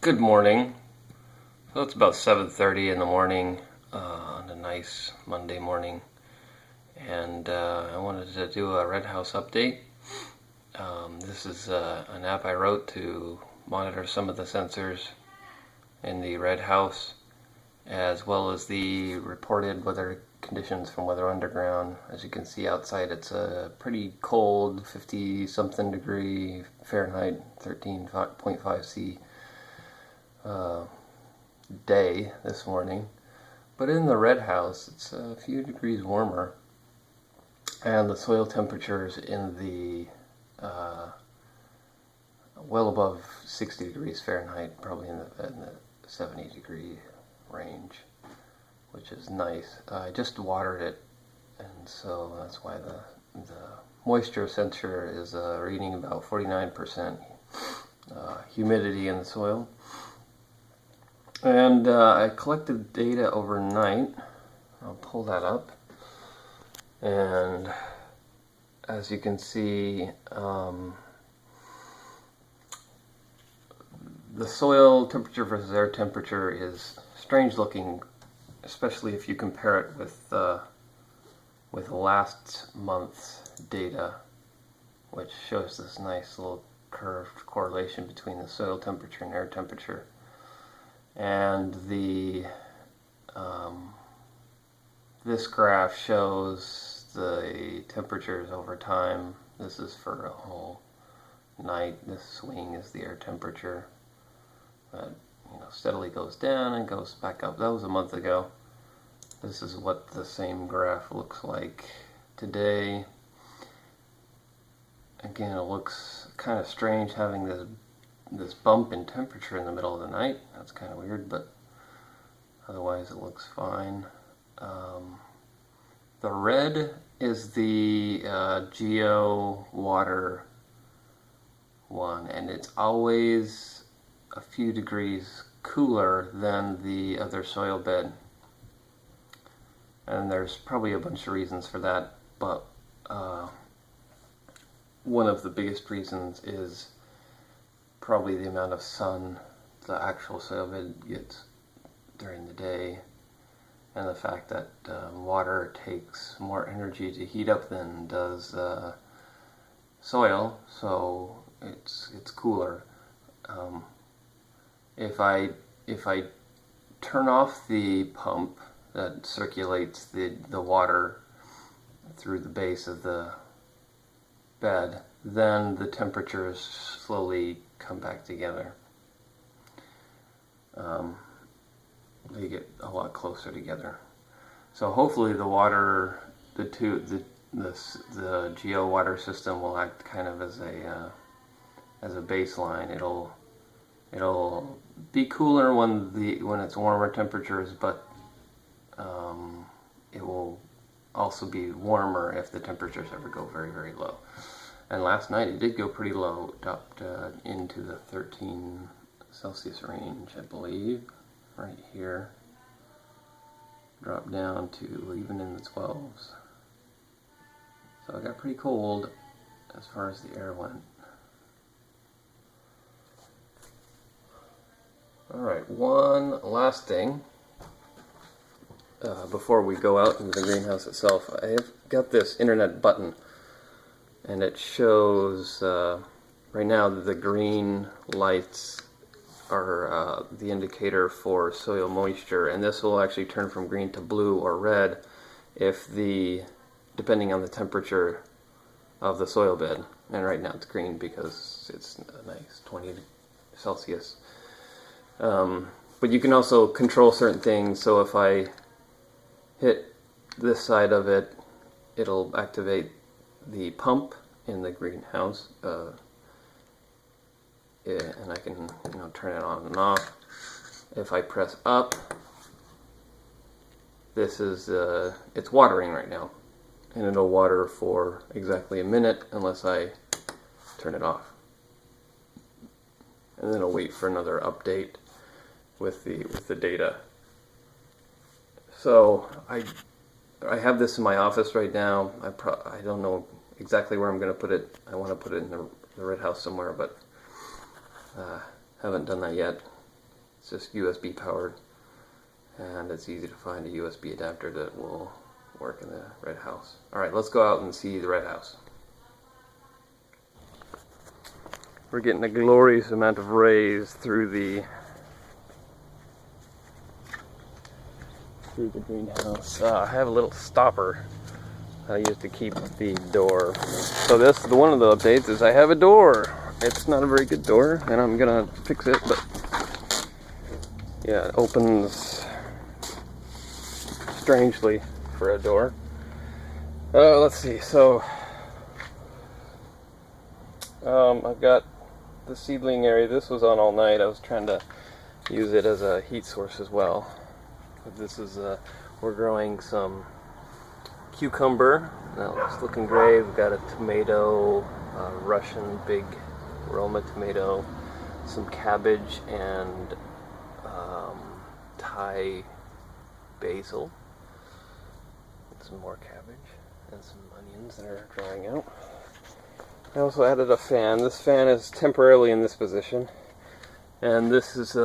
Good morning. So it's about 7:30 in the morning on a nice Monday morning, and I wanted to do a Redhouse update. This is an app I wrote to monitor some of the sensors in the Redhouse, as well as the reported weather conditions from Weather Underground. As you can see outside, it's a pretty cold, 50-something degree Fahrenheit, 13.5 C day this morning, but in the Redhouse it's a few degrees warmer, and the soil temperatures in the well above 60 degrees Fahrenheit, probably in the 70 degree range, which is nice. I just watered it, and so that's why the moisture sensor is reading about 49% humidity in the soil. And I collected data overnight. I'll pull that up. And as you can see, the soil temperature versus air temperature is strange looking, especially if you compare it with last month's data, which shows this nice little curved correlation between the soil temperature and air temperature. And this graph shows the temperatures over time. This is for a whole night. This swing is the air temperature that steadily goes down and goes back up. That was a month ago. This is what the same graph looks like today. Again, it looks kind of strange having this bump in temperature in the middle of the night. That's kind of weird, but otherwise it looks fine. The red is the geo water one, and it's always a few degrees cooler than the other soil bed. And there's probably a bunch of reasons for that, but one of the biggest reasons is probably the amount of sun the actual soil bed gets during the day, and the fact that water takes more energy to heat up than does soil, so it's cooler. If I turn off the pump that circulates the water through the base of the bed, then the temperatures slowly come back together. They get a lot closer together. So hopefully the water, the geo water system will act kind of as a baseline. It'll be cooler when it's warmer temperatures, but it will also be warmer if the temperatures ever go very, very low. And last night it did go pretty low, dropped into the 13 Celsius range, I believe, right here. Dropped down to even in the 12s. So it got pretty cold as far as the air went. Alright, one last thing before we go out into the greenhouse itself. I have got this internet button, and it shows right now the green lights are the indicator for soil moisture, and this will actually turn from green to blue or red depending on the temperature of the soil bed. And right now it's green because it's a nice 20 Celsius. But you can also control certain things, so if I hit this side of it, it'll activate the pump in the greenhouse, and I can turn it on and off. If I press up, this is it's watering right now, and it'll water for exactly a minute unless I turn it off, and then I'll wait for another update with the data. So I have this in my office right now. I don't know exactly where I'm going to put it. I want to put it in the Redhouse somewhere, but haven't done that yet. It's just USB powered, and it's easy to find a USB adapter that will work in the Redhouse. Alright, let's go out and see the Redhouse. We're getting a glorious amount of rays through the greenhouse. I have a little stopper I use to keep the door. So one of the updates is I have a door. It's not a very good door, and I'm gonna fix it, but yeah, it opens strangely for a door. Let's see, so I've got the seedling area. This was on all night. I was trying to use it as a heat source as well. But this is, we're growing some cucumber. Now it's looking great. We've got a tomato, Russian big Roma tomato, some cabbage, and Thai basil, and some more cabbage, and some onions that are drying out. I also added a fan. This fan is temporarily in this position, and this is